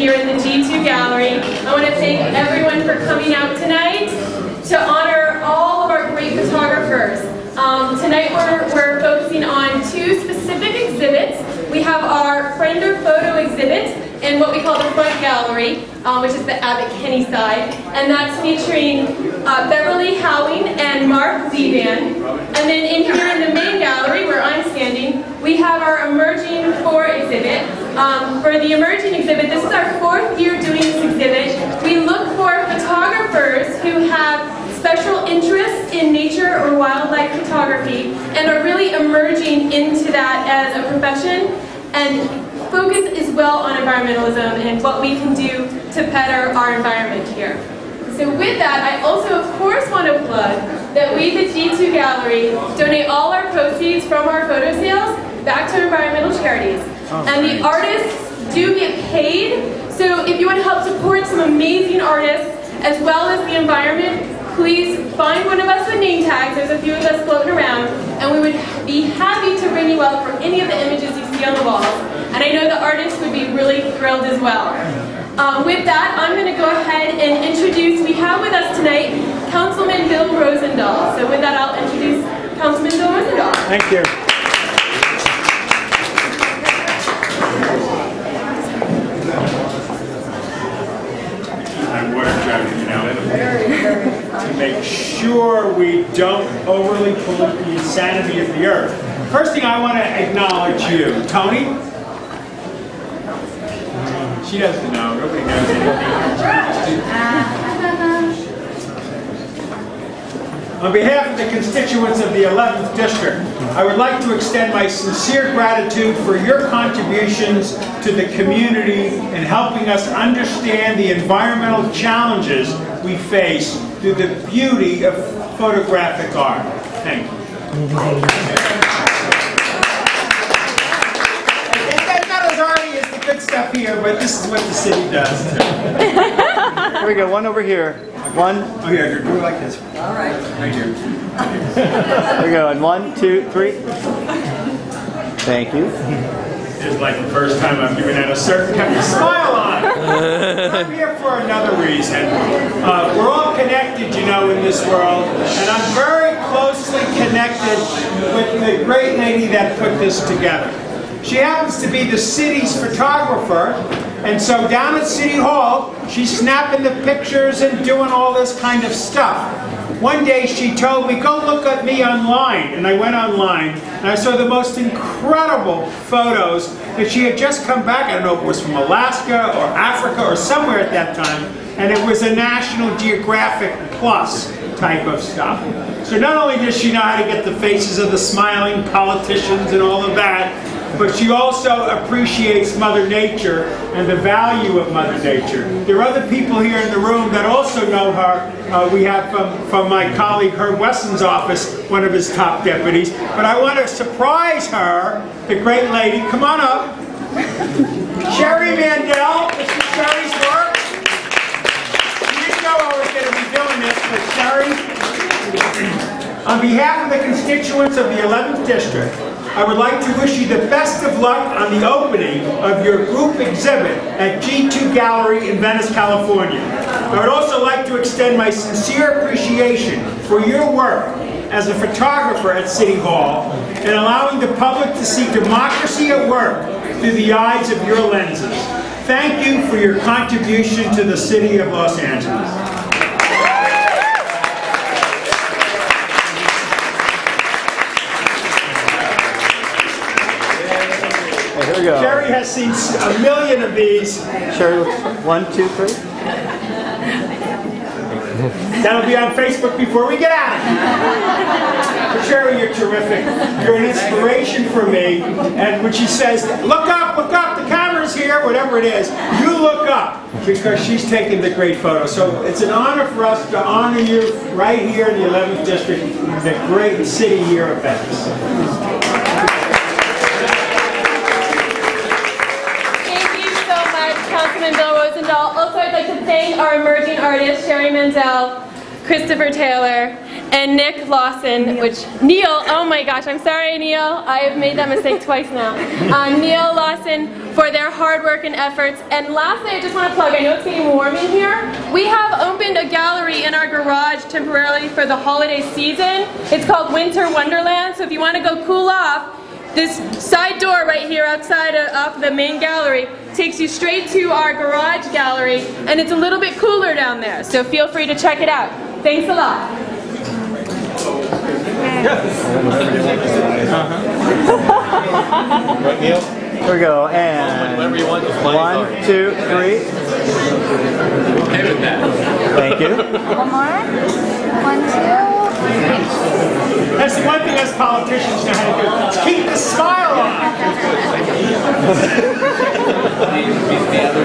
here in the G2 Gallery. I want to thank everyone for coming out tonight to honor all of our great photographers. Tonight we're focusing on two specific exhibits. We have our Friend or Photo exhibit in what we call the front gallery, which is the Abbott Kinney side, and that's featuring Beverly, Houwing, and Mark Leevan. And then in here in the main gallery, where I'm standing, we have our Emerging 4 exhibit. For the Emerging exhibit, this is our 4th year doing this exhibit. We look for photographers who have special interests in nature or wildlife photography and are really emerging into that as a profession, and focus as well on environmentalism and what we can do to better our environment here. So with that, I also of course want to plug that we, the G2 Gallery, donate all our proceeds from our photo sales back to environmental charities. And the artists do get paid, so if you want to help support some amazing artists as well as the environment, please find one of us with name tags. There's a few of us floating around, and we would be happy to ring you up for any of the images you see on the walls. And I know the artists would be really thrilled as well. With that, I'm going to go ahead and introduce, we have with us tonight Councilman Bill Rosendahl. So with that, I'll introduce Councilman Bill Rosendahl. Thank you. To make sure we don't overly pollute the insanity of the earth. First thing I want to acknowledge you. Tony? She doesn't know. Nobody knows anything. On behalf of the constituents of the 11th District, I would like to extend my sincere gratitude for your contributions to the community in helping us understand the environmental challenges we face through the beauty of photographic art. Thank you. That not as already as the good stuff here, but this is what the city does too. Here we go, one over here. One. Oh yeah, you're doing like this. All right. Right here. Here we go, and 1, 2, 3. Thank you. This is like the first time I've given out a certain kind of smile on. I'm here for another reason. We're all connected, you know, in this world, and I'm very closely connected with the great lady that put this together. She happens to be the city's photographer, and so down at City Hall, she's snapping the pictures and doing all this kind of stuff. One day she told me, go look at me online, and I went online, and I saw the most incredible photos that she had just come back. I don't know if it was from Alaska or Africa or somewhere at that time, and it was a National Geographic Plus type of stuff. So not only does she know how to get the faces of the smiling politicians and all of that, but she also appreciates Mother Nature and the value of Mother Nature. There are other people here in the room that also know her. We have from my colleague Herb Wesson's office, one of his top deputies. But I want to surprise her, the great lady. Come on up. Sherry Mandel. This is Sherry's work. She didn't know I was going to be doing this, but Sherry, on behalf of the constituents of the 11th District, I would like to wish you the best of luck on the opening of your group exhibit at G2 Gallery in Venice, California. I would also like to extend my sincere appreciation for your work as a photographer at City Hall and allowing the public to see democracy at work through the eyes of your lenses. Thank you for your contribution to the city of Los Angeles. Here we go. Sherry has seen a million of these. Sherry, 1, 2, 3. That'll be on Facebook before we get out of here. But Sherry, you're terrific. You're an inspiration for me. And when she says, look up, the camera's here, whatever it is, you look up because she's taking the great photo. So it's an honor for us to honor you right here in the 11th District, the great city here of Venice. Councilman Bill Rosendahl. Also, I'd like to thank our emerging artists, Sherry Mandel, Christopher Taylor, and Nick Lawson, Neil, oh my gosh, I'm sorry Neil, I have made that mistake twice now. Neil Lawson for their hard work and efforts. And lastly, I just want to plug, I know it's getting warm in here, we have opened a gallery in our garage temporarily for the holiday season. It's called Winter Wonderland, so if you want to go cool off, this side door right here outside of the main gallery takes you straight to our garage gallery, and it's a little bit cooler down there, so feel free to check it out. Thanks a lot. Here we go, and Whenever you want, just play. 1, 2, 3. Okay with that. Thank you. One more. 1, 2, 3. That's the one thing us politicians know how to do. Keep the smile on. The other